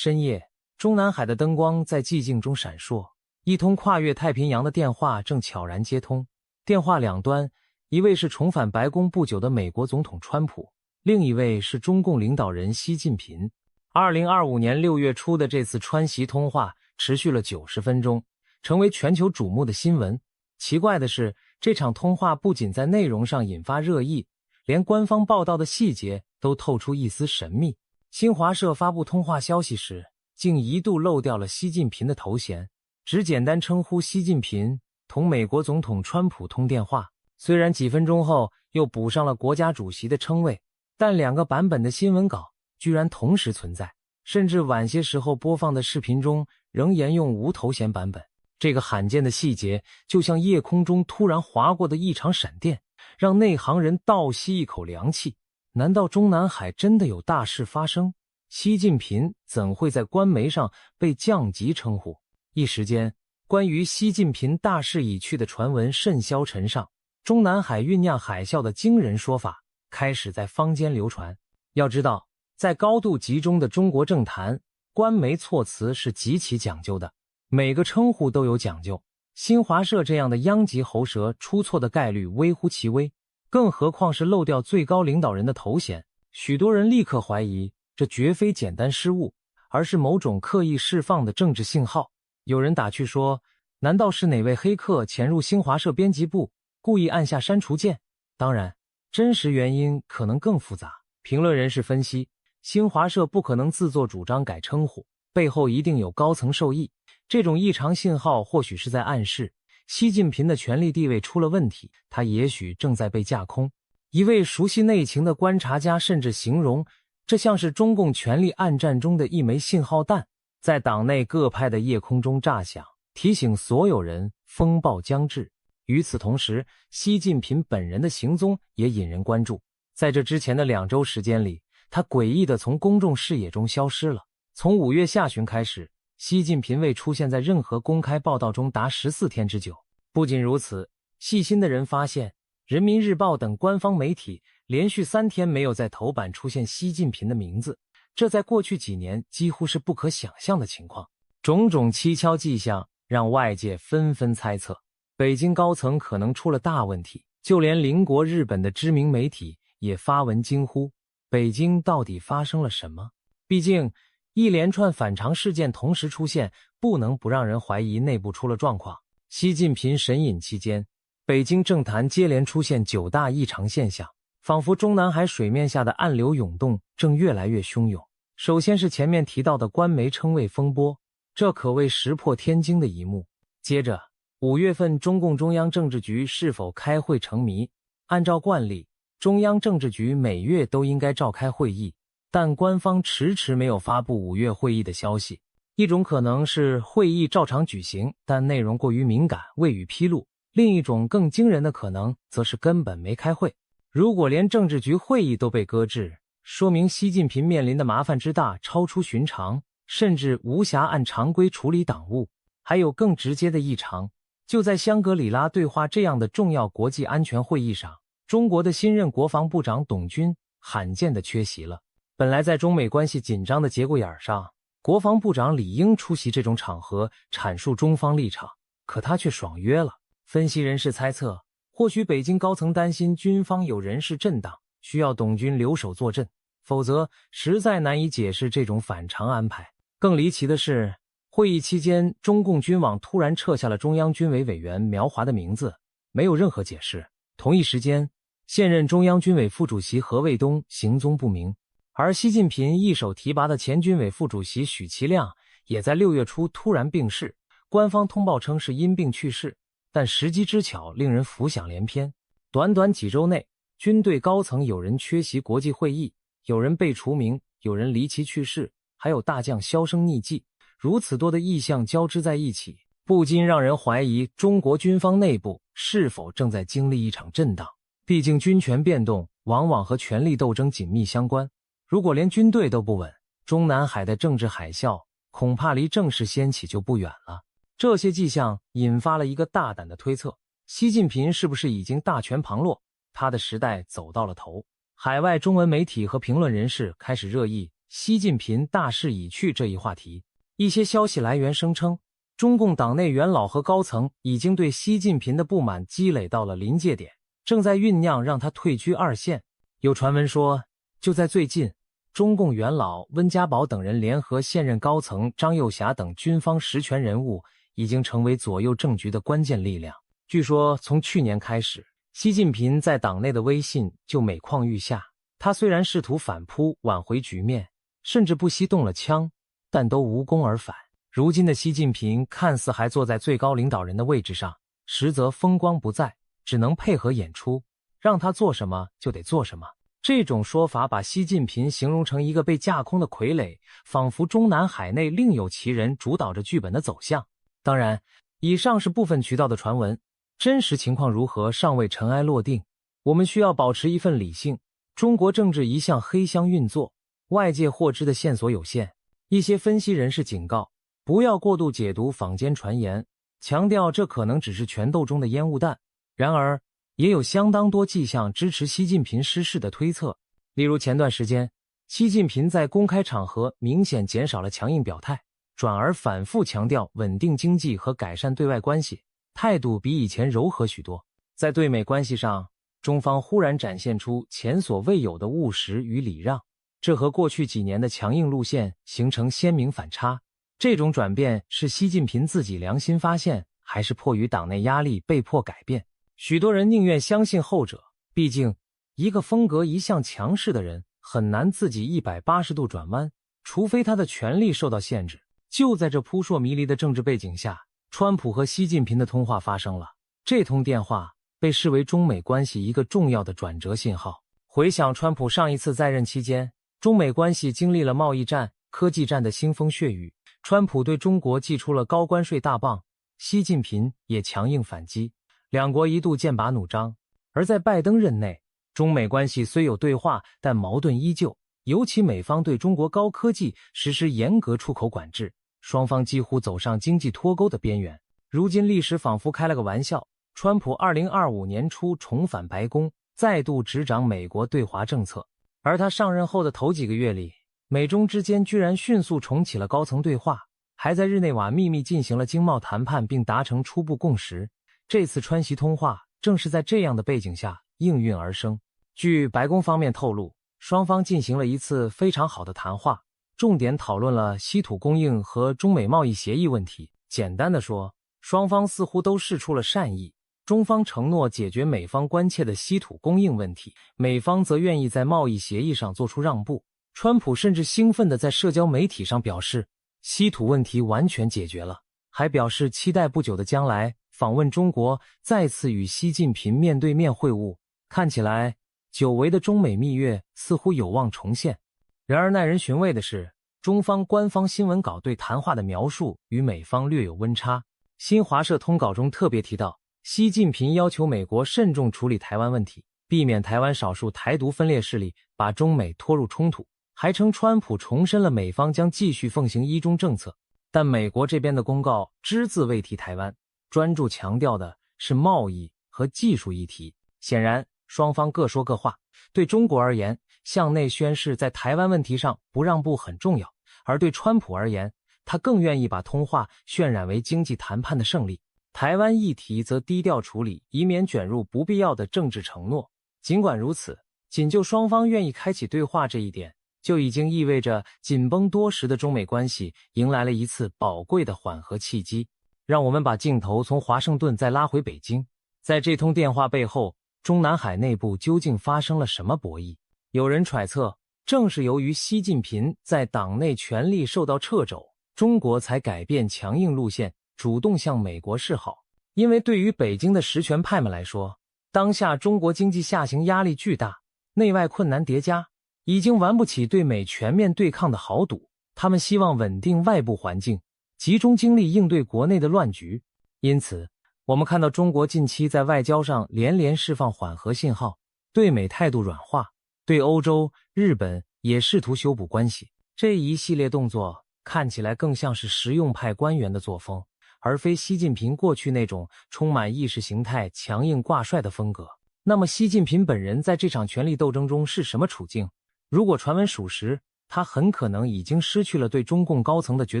深夜，中南海的灯光在寂静中闪烁，一通跨越太平洋的电话正悄然接通。电话两端，一位是重返白宫不久的美国总统川普，另一位是中共领导人习近平。2025年6月初的这次川习通话持续了90分钟，成为全球瞩目的新闻。奇怪的是，这场通话不仅在内容上引发热议，连官方报道的细节都透出一丝神秘。新华社发布通话消息时，竟一度漏掉了习近平的头衔，只简单称呼习近平同美国总统川普通电话。虽然几分钟后又补上了国家主席的称谓，但两个版本的新闻稿居然同时存在，甚至晚些时候播放的视频中仍沿用无头衔版本。这个罕见的细节就像夜空中突然划过的一场闪电，让内行人倒吸一口凉气。难道中南海真的有大事发生？习近平怎会在官媒上被降级称呼？一时间，关于习近平大势已去的传闻甚嚣尘上，中南海酝酿海啸的惊人说法开始在坊间流传。要知道，在高度集中的中国政坛，官媒措辞是极其讲究的，每个称呼都有讲究。新华社这样的央级喉舌出错的概率微乎其微，更何况是漏掉最高领导人的头衔。许多人立刻怀疑，这绝非简单失误，而是某种刻意释放的政治信号。有人打趣说，难道是哪位黑客潜入新华社编辑部，故意按下删除键？当然，真实原因可能更复杂。评论人士分析，新华社不可能自作主张改称呼，背后一定有高层受益。这种异常信号或许是在暗示习近平的权力地位出了问题，他也许正在被架空。一位熟悉内情的观察家甚至形容，这像是中共权力暗战中的一枚信号弹，在党内各派的夜空中炸响，提醒所有人风暴将至。与此同时，习近平本人的行踪也引人关注。在这之前的2周时间里，他诡异地从公众视野中消失了。从5月下旬开始，习近平未出现在任何公开报道中达14天之久。不仅如此，细心的人发现，人民日报等官方媒体连续3天没有在头版出现习近平的名字，这在过去几年几乎是不可想象的情况。种种蹊跷迹象让外界纷纷猜测，北京高层可能出了大问题。就连邻国日本的知名媒体也发文惊呼，北京到底发生了什么？毕竟一连串反常事件同时出现，不能不让人怀疑内部出了状况。习近平神隐期间，北京政坛接连出现9大异常现象，仿佛中南海水面下的暗流涌动正越来越汹涌。首先是前面提到的官媒称谓风波，这可谓石破天惊的一幕。接着5月份中共中央政治局是否开会成谜。按照惯例，中央政治局每月都应该召开会议，但官方迟迟没有发布5月会议的消息。一种可能是会议照常举行，但内容过于敏感，未予披露。另一种更惊人的可能，则是根本没开会。如果连政治局会议都被搁置，说明习近平面临的麻烦之大超出寻常，甚至无暇按常规处理党务。还有更直接的异常，就在香格里拉对话这样的重要国际安全会议上，中国的新任国防部长董军罕见地缺席了。本来在中美关系紧张的节骨眼上，国防部长理应出席这种场合，阐述中方立场，可他却爽约了。分析人士猜测，或许北京高层担心军方有人事震荡，需要董军留守坐镇，否则实在难以解释这种反常安排。更离奇的是，会议期间中共军网突然撤下了中央军委委员苗华的名字，没有任何解释。同一时间，现任中央军委副主席何卫东行踪不明，而习近平一手提拔的前军委副主席许其亮也在6月初突然病逝，官方通报称是因病去世，但时机之巧令人浮想联翩。短短几周内，军队高层有人缺席国际会议，有人被除名，有人离奇去世，还有大将销声匿迹。如此多的异象交织在一起，不禁让人怀疑中国军方内部是否正在经历一场震荡。毕竟军权变动往往和权力斗争紧密相关，如果连军队都不稳，中南海的政治海啸恐怕离正式掀起就不远了。这些迹象引发了一个大胆的推测，习近平是不是已经大权旁落，他的时代走到了头？海外中文媒体和评论人士开始热议习近平大势已去这一话题。一些消息来源声称，中共党内元老和高层已经对习近平的不满积累到了临界点，正在酝酿让他退居二线。有传闻说，就在最近，中共元老温家宝等人联合现任高层张又侠等军方实权人物，已经成为左右政局的关键力量。据说从去年开始，习近平在党内的威信就每况愈下。他虽然试图反扑挽回局面，甚至不惜动了枪，但都无功而返。如今的习近平看似还坐在最高领导人的位置上，实则风光不再，只能配合演出，让他做什么就得做什么。这种说法把习近平形容成一个被架空的傀儡，仿佛中南海内另有其人主导着剧本的走向。当然，以上是部分渠道的传闻，真实情况如何尚未尘埃落定。我们需要保持一份理性。中国政治一向黑箱运作，外界获知的线索有限。一些分析人士警告，不要过度解读坊间传言，强调这可能只是权斗中的烟雾弹。然而，也有相当多迹象支持习近平失势的推测。例如前段时间，习近平在公开场合明显减少了强硬表态，转而反复强调稳定经济和改善对外关系，态度比以前柔和许多。在对美关系上，中方忽然展现出前所未有的务实与礼让，这和过去几年的强硬路线形成鲜明反差。这种转变是习近平自己良心发现，还是迫于党内压力被迫改变？许多人宁愿相信后者，毕竟一个风格一向强势的人很难自己180度转弯，除非他的权力受到限制。就在这扑朔迷离的政治背景下，川普和习近平的通话发生了。这通电话被视为中美关系一个重要的转折信号。回想川普上一次在任期间，中美关系经历了贸易战、科技战的腥风血雨，川普对中国祭出了高关税大棒，习近平也强硬反击，两国一度剑拔弩张。而在拜登任内，中美关系虽有对话，但矛盾依旧，尤其美方对中国高科技实施严格出口管制，双方几乎走上经济脱钩的边缘。如今历史仿佛开了个玩笑，川普2025年初重返白宫，再度执掌美国对华政策。而他上任后的头几个月里，美中之间居然迅速重启了高层对话，还在日内瓦秘密进行了经贸谈判并达成初步共识。这次川习通话正是在这样的背景下应运而生。据白宫方面透露，双方进行了一次非常好的谈话，重点讨论了稀土供应和中美贸易协议问题。简单的说，双方似乎都释出了善意。中方承诺解决美方关切的稀土供应问题，美方则愿意在贸易协议上做出让步。川普甚至兴奋地在社交媒体上表示，稀土问题完全解决了，还表示期待不久的将来访问中国，再次与习近平面对面会晤。看起来，久违的中美蜜月似乎有望重现。然而耐人寻味的是，中方官方新闻稿对谈话的描述与美方略有温差。新华社通稿中特别提到，习近平要求美国慎重处理台湾问题，避免台湾少数台独分裂势力把中美拖入冲突，还称川普重申了美方将继续奉行一中政策。但美国这边的公告只字未提台湾，专注强调的是贸易和技术议题。显然，双方各说各话。对中国而言，向内宣示在台湾问题上不让步很重要，而对川普而言，他更愿意把通话渲染为经济谈判的胜利。台湾议题则低调处理，以免卷入不必要的政治承诺。尽管如此，仅就双方愿意开启对话这一点，就已经意味着紧绷多时的中美关系迎来了一次宝贵的缓和契机。让我们把镜头从华盛顿再拉回北京，在这通电话背后，中南海内部究竟发生了什么博弈？有人揣测，正是由于习近平在党内权力受到掣肘，中国才改变强硬路线，主动向美国示好。因为对于北京的实权派们来说，当下中国经济下行压力巨大，内外困难叠加，已经玩不起对美全面对抗的豪赌。他们希望稳定外部环境，集中精力应对国内的乱局。因此，我们看到中国近期在外交上连连释放缓和信号，对美态度软化，对欧洲、日本也试图修补关系。这一系列动作看起来更像是实用派官员的作风，而非习近平过去那种充满意识形态、强硬挂帅的风格。那么习近平本人在这场权力斗争中是什么处境？如果传闻属实，他很可能已经失去了对中共高层的绝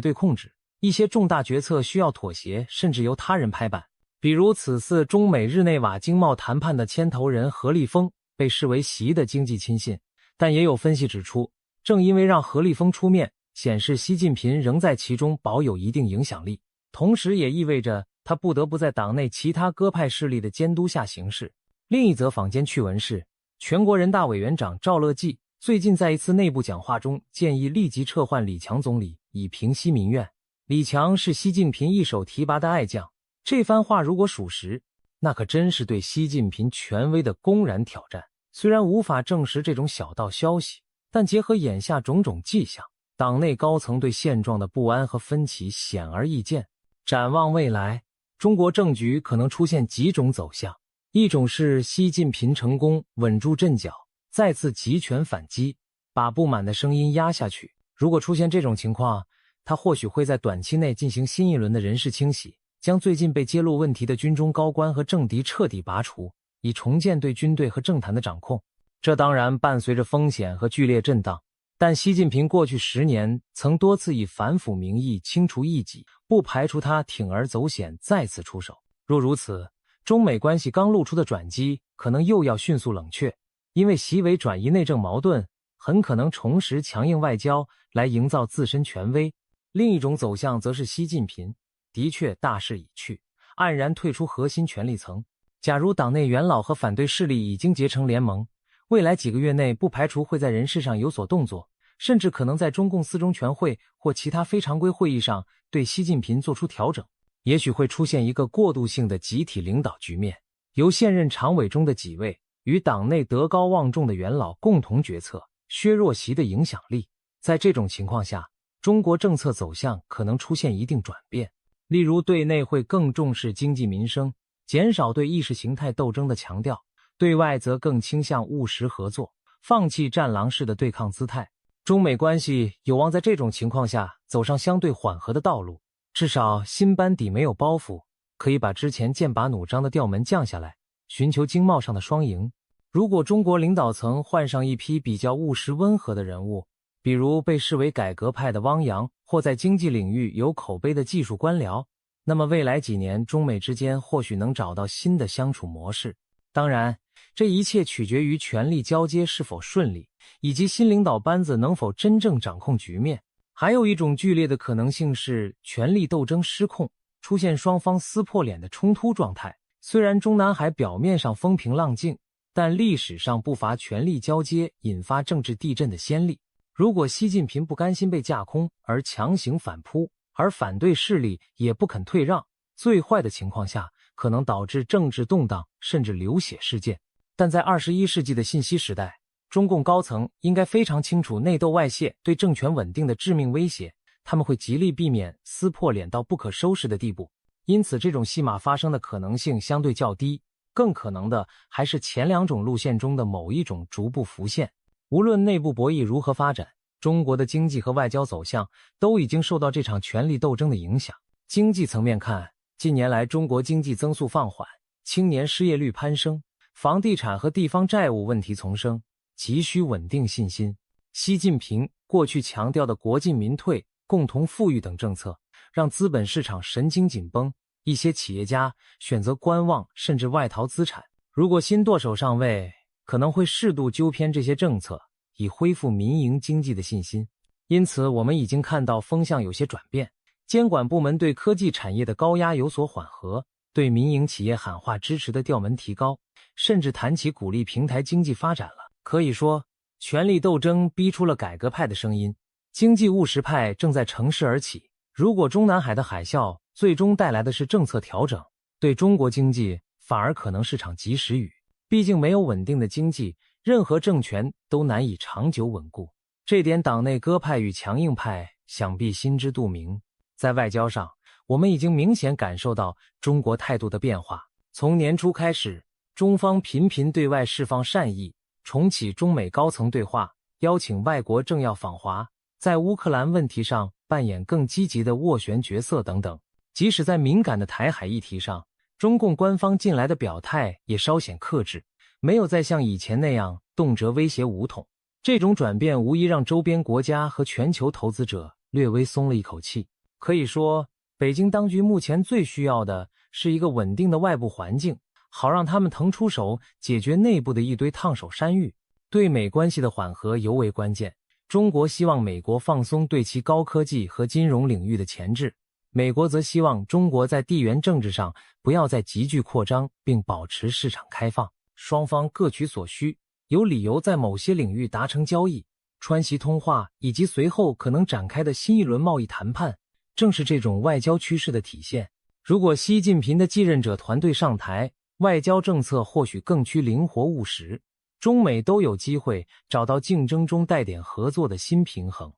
对控制，一些重大决策需要妥协，甚至由他人拍板。比如此次中美日内瓦经贸谈判的牵头人何立峰被视为习的经济亲信，但也有分析指出，正因为让何立峰出面，显示习近平仍在其中保有一定影响力，同时也意味着他不得不在党内其他鸽派势力的监督下行事。另一则坊间趣闻是，全国人大委员长赵乐际最近在一次内部讲话中建议立即撤换李强总理，以平息民怨。李强是习近平一手提拔的爱将，这番话如果属实，那可真是对习近平权威的公然挑战。虽然无法证实这种小道消息，但结合眼下种种迹象，党内高层对现状的不安和分歧显而易见。展望未来，中国政局可能出现几种走向，一种是习近平成功稳住阵脚，再次集权反击，把不满的声音压下去。如果出现这种情况，他或许会在短期内进行新一轮的人事清洗，将最近被揭露问题的军中高官和政敌彻底拔除，以重建对军队和政坛的掌控。这当然伴随着风险和剧烈震荡，但习近平过去10年曾多次以反腐名义清除异己，不排除他铤而走险再次出手。若如此，中美关系刚露出的转机可能又要迅速冷却，因为习委转移内政矛盾，很可能重拾强硬外交来营造自身权威。另一种走向则是习近平的确大势已去，黯然退出核心权力层。假如党内元老和反对势力已经结成联盟，未来几个月内不排除会在人事上有所动作，甚至可能在中共四中全会或其他非常规会议上对习近平做出调整。也许会出现一个过渡性的集体领导局面，由现任常委中的几位与党内德高望重的元老共同决策，削弱习的影响力。在这种情况下，中国政策走向可能出现一定转变，例如对内会更重视经济民生，减少对意识形态斗争的强调，对外则更倾向务实合作，放弃战狼式的对抗姿态。中美关系有望在这种情况下走上相对缓和的道路，至少新班底没有包袱，可以把之前剑拔弩张的调门降下来，寻求经贸上的双赢。如果中国领导层换上一批比较务实温和的人物，比如被视为改革派的汪洋，或在经济领域有口碑的技术官僚，那么未来几年中美之间或许能找到新的相处模式。当然，这一切取决于权力交接是否顺利，以及新领导班子能否真正掌控局面。还有一种剧烈的可能性是权力斗争失控，出现双方撕破脸的冲突状态。虽然中南海表面上风平浪静，但历史上不乏权力交接引发政治地震的先例。如果习近平不甘心被架空而强行反扑，而反对势力也不肯退让，最坏的情况下可能导致政治动荡甚至流血事件。但在21世纪的信息时代，中共高层应该非常清楚内斗外泄对政权稳定的致命威胁，他们会极力避免撕破脸到不可收拾的地步。因此这种戏码发生的可能性相对较低，更可能的还是前两种路线中的某一种逐步浮现。无论内部博弈如何发展，中国的经济和外交走向都已经受到这场权力斗争的影响。经济层面看，近年来中国经济增速放缓，青年失业率攀升，房地产和地方债务问题丛生，急需稳定信心。习近平过去强调的国进民退、共同富裕等政策，让资本市场神经紧绷，一些企业家选择观望甚至外逃资产。如果新舵手上位，可能会适度纠偏这些政策，以恢复民营经济的信心。因此我们已经看到风向有些转变，监管部门对科技产业的高压有所缓和，对民营企业喊话支持的调门提高，甚至谈起鼓励平台经济发展了。可以说，权力斗争逼出了改革派的声音，经济务实派正在乘势而起。如果中南海的海啸最终带来的是政策调整，对中国经济反而可能是场及时雨。毕竟没有稳定的经济，任何政权都难以长久稳固。这点党内鸽派与强硬派想必心知肚明。在外交上，我们已经明显感受到中国态度的变化。从年初开始，中方频频对外释放善意，重启中美高层对话，邀请外国政要访华，在乌克兰问题上扮演更积极的斡旋角色等等。即使在敏感的台海议题上，中共官方近来的表态也稍显克制，没有再像以前那样动辄威胁武统。这种转变无疑让周边国家和全球投资者略微松了一口气。可以说，北京当局目前最需要的是一个稳定的外部环境，好让他们腾出手解决内部的一堆烫手山芋。对美关系的缓和尤为关键。中国希望美国放松对其高科技和金融领域的钳制，美国则希望中国在地缘政治上不要再急剧扩张，并保持市场开放。双方各取所需，有理由在某些领域达成交易。川习通话以及随后可能展开的新一轮贸易谈判，正是这种外交趋势的体现。如果习近平的继任者团队上台，外交政策或许更趋灵活务实，中美都有机会找到竞争中带点合作的新平衡。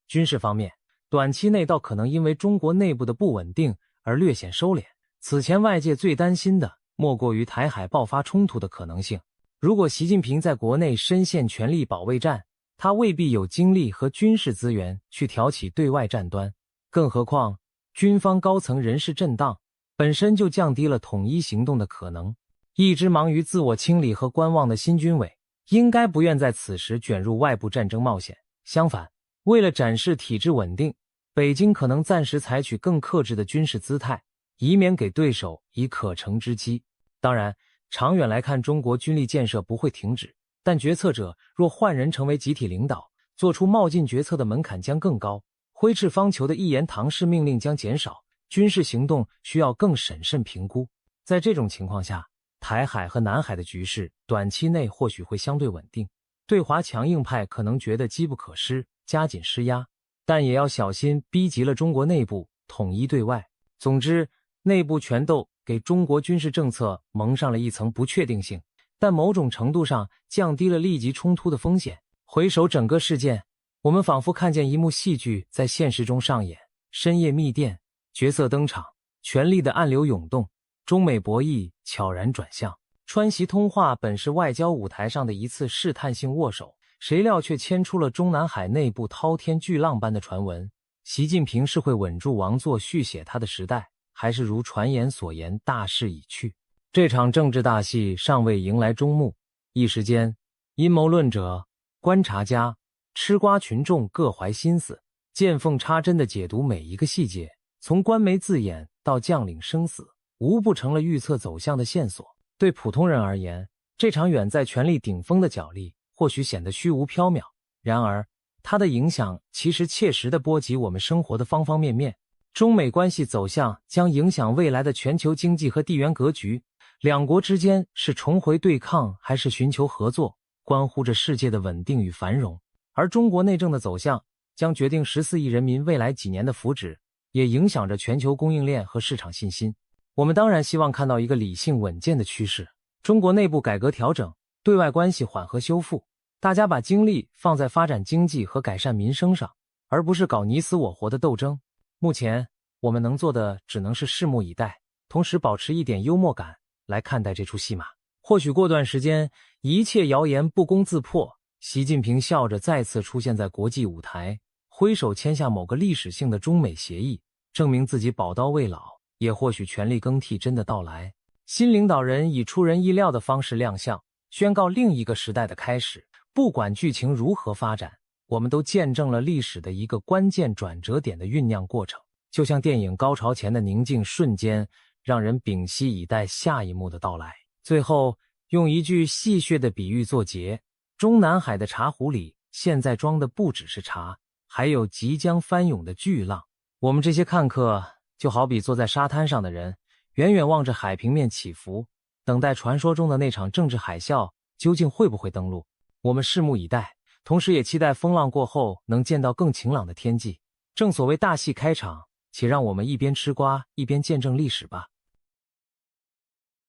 军事方面，短期内倒可能因为中国内部的不稳定而略显收敛。此前外界最担心的莫过于台海爆发冲突的可能性。如果习近平在国内深陷全力保卫战，他未必有精力和军事资源去挑起对外战端。更何况，军方高层人事震荡本身就降低了统一行动的可能。一直忙于自我清理和观望的新军委，应该不愿在此时卷入外部战争冒险。相反，为了展示体制稳定，北京可能暂时采取更克制的军事姿态，以免给对手以可乘之机。当然，长远来看，中国军力建设不会停止，但决策者若换人成为集体领导，做出冒进决策的门槛将更高，挥斥方遒的一言堂式命令将减少，军事行动需要更审慎评估。在这种情况下，台海和南海的局势短期内或许会相对稳定，对华强硬派可能觉得机不可失，加紧施压，但也要小心逼急了中国内部统一对外。总之，内部权斗给中国军事政策蒙上了一层不确定性，但某种程度上降低了立即冲突的风险。回首整个事件，我们仿佛看见一幕戏剧在现实中上演。深夜密电，角色登场，权力的暗流涌动，中美博弈悄然转向。川习通话本是外交舞台上的一次试探性握手，谁料却牵出了中南海内部滔天巨浪般的传闻。习近平是会稳住王座续写他的时代，还是如传言所言大势已去？这场政治大戏尚未迎来终幕，一时间阴谋论者、观察家、吃瓜群众各怀心思，见缝插针地解读每一个细节，从官媒字眼到将领生死，无不成了预测走向的线索。对普通人而言，这场远在权力顶峰的角力或许显得虚无缥缈，然而它的影响其实切实地波及我们生活的方方面面。中美关系走向将影响未来的全球经济和地缘格局，两国之间是重回对抗还是寻求合作，关乎着世界的稳定与繁荣。而中国内政的走向将决定14亿人民未来几年的福祉，也影响着全球供应链和市场信心。我们当然希望看到一个理性稳健的趋势，中国内部改革调整，对外关系缓和修复，大家把精力放在发展经济和改善民生上，而不是搞你死我活的斗争。目前我们能做的只能是拭目以待，同时保持一点幽默感来看待这出戏码。或许过段时间一切谣言不攻自破，习近平笑着再次出现在国际舞台，挥手签下某个历史性的中美协议，证明自己宝刀未老。也或许权力更替真的到来，新领导人以出人意料的方式亮相，宣告另一个时代的开始。不管剧情如何发展，我们都见证了历史的一个关键转折点的酝酿过程，就像电影高潮前的宁静瞬间，让人屏息以待下一幕的到来。最后用一句戏谑的比喻作结，中南海的茶壶里现在装的不只是茶，还有即将翻涌的巨浪。我们这些看客就好比坐在沙滩上的人，远远望着海平面起伏，等待传说中的那场政治海啸究竟会不会登陆。我们拭目以待，同时也期待风浪过后能见到更晴朗的天际。正所谓大戏开场，且让我们一边吃瓜一边见证历史吧。